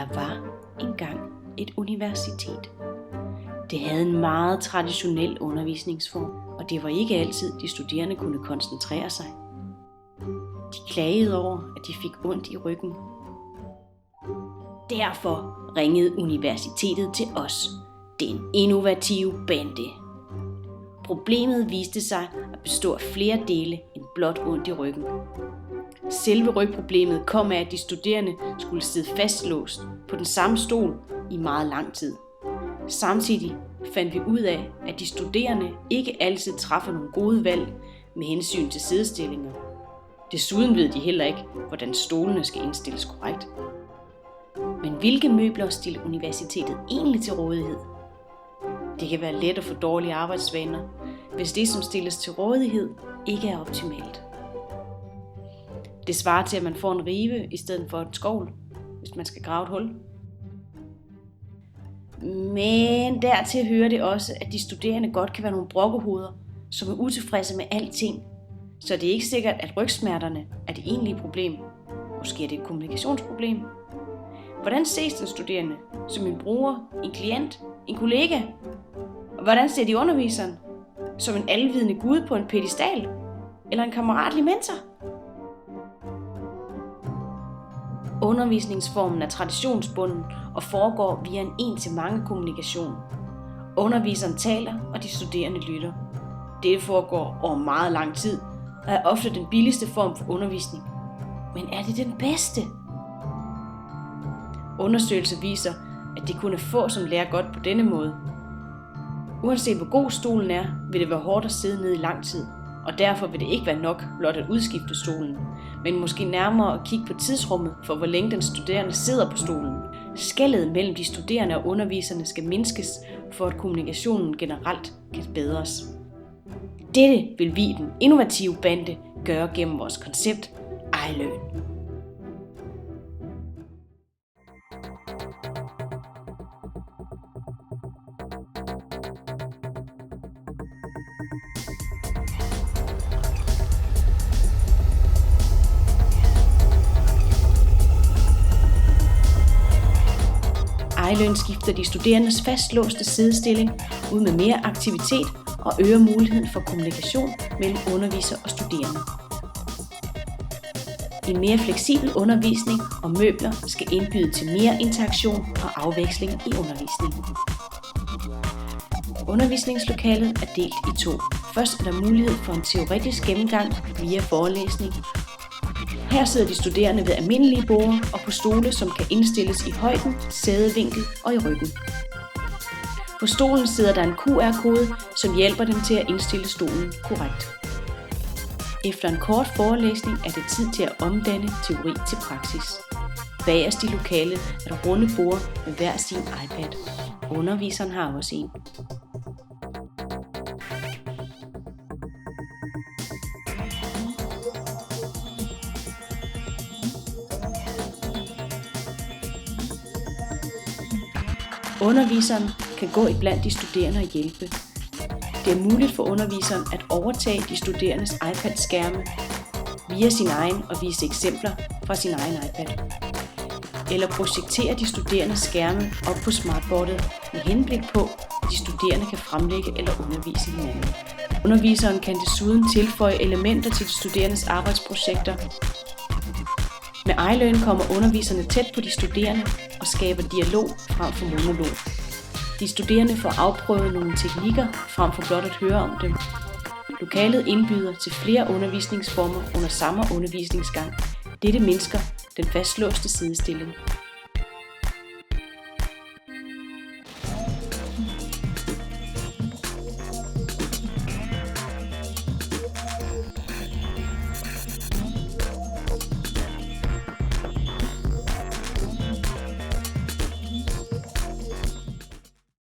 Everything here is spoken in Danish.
Der var engang et universitet. Det havde en meget traditionel undervisningsform, og det var ikke altid, de studerende kunne koncentrere sig. De klagede over, at de fik ondt i ryggen. Derfor ringede universitetet til os, den innovative bande. Problemet viste sig at bestå af flere dele end blot ondt i ryggen. Selve rygproblemet kom af, at de studerende skulle sidde fastlåst på den samme stol i meget lang tid. Samtidig fandt vi ud af, at de studerende ikke altid træffer nogle gode valg med hensyn til sidestillinger. Desuden ved de heller ikke, hvordan stolene skal indstilles korrekt. Men hvilke møbler stiller universitetet egentlig til rådighed? Det kan være let at få dårlige arbejdsvaner, hvis det, som stilles til rådighed, ikke er optimalt. Det svarer til, at man får en rive i stedet for et skovl, hvis man skal grave et hul. Men dertil hører det også, at de studerende godt kan være nogle brokkehoveder, som er utilfredse med alting. Så det er ikke sikkert, at rygsmerterne er det egentlige problem. Måske er det et kommunikationsproblem. Hvordan ses den studerende? Som en bruger, en klient, en kollega? Og hvordan ser de underviseren? Som en alvidende gud på en pedestal? Eller en kammeratlig mentor? Undervisningsformen er traditionsbunden og foregår via en en-til-mange kommunikation. Underviseren taler, og de studerende lytter. Dette foregår over meget lang tid og er ofte den billigste form for undervisning. Men er det den bedste? Undersøgelser viser, at det kun er få, som lærer godt på denne måde. Uanset hvor god stolen er, vil det være hårdt at sidde ned i lang tid, og derfor vil det ikke være nok blot at udskifte stolen, men måske nærmere at kigge på tidsrummet for, hvor længe den studerende sidder på stolen. Skellet mellem de studerende og underviserne skal mindskes, for at kommunikationen generelt kan bedres. Dette vil vi i den innovative bande gøre gennem vores koncept iLearn. iLearn skifter de studerendes fastlåste sidestilling ud med mere aktivitet og øger muligheden for kommunikation mellem underviser og studerende. En mere fleksibel undervisning og møbler skal indbyde til mere interaktion og afveksling i undervisningen. Undervisningslokalet er delt i to. Først er der mulighed for en teoretisk gennemgang via forelæsning. Her sidder de studerende ved almindelige borde og på stole, som kan indstilles i højden, sædevinkel og i ryggen. På stolen sidder der en QR-kode, som hjælper dem til at indstille stolen korrekt. Efter en kort forelæsning er det tid til at omdanne teori til praksis. Bagerst i lokalet er der runde borde med hver sin iPad. Underviseren har også en. Underviseren kan gå iblandt de studerende og hjælpe. Det er muligt for underviseren at overtage de studerendes iPad-skærme via sin egen og vise eksempler fra sin egen iPad. Eller projektere de studerendes skærme op på smartboardet med henblik på, at de studerende kan fremlægge eller undervise hinanden. Underviseren kan desuden tilføje elementer til de studerendes arbejdsprojekter. Med iLearn kommer underviserne tæt på de studerende og skaber dialog frem for monolog. De studerende får afprøvet nogle teknikker frem for blot at høre om dem. Lokalet indbyder til flere undervisningsformer under samme undervisningsgang. Dette mindsker den fastlåste sidestilling.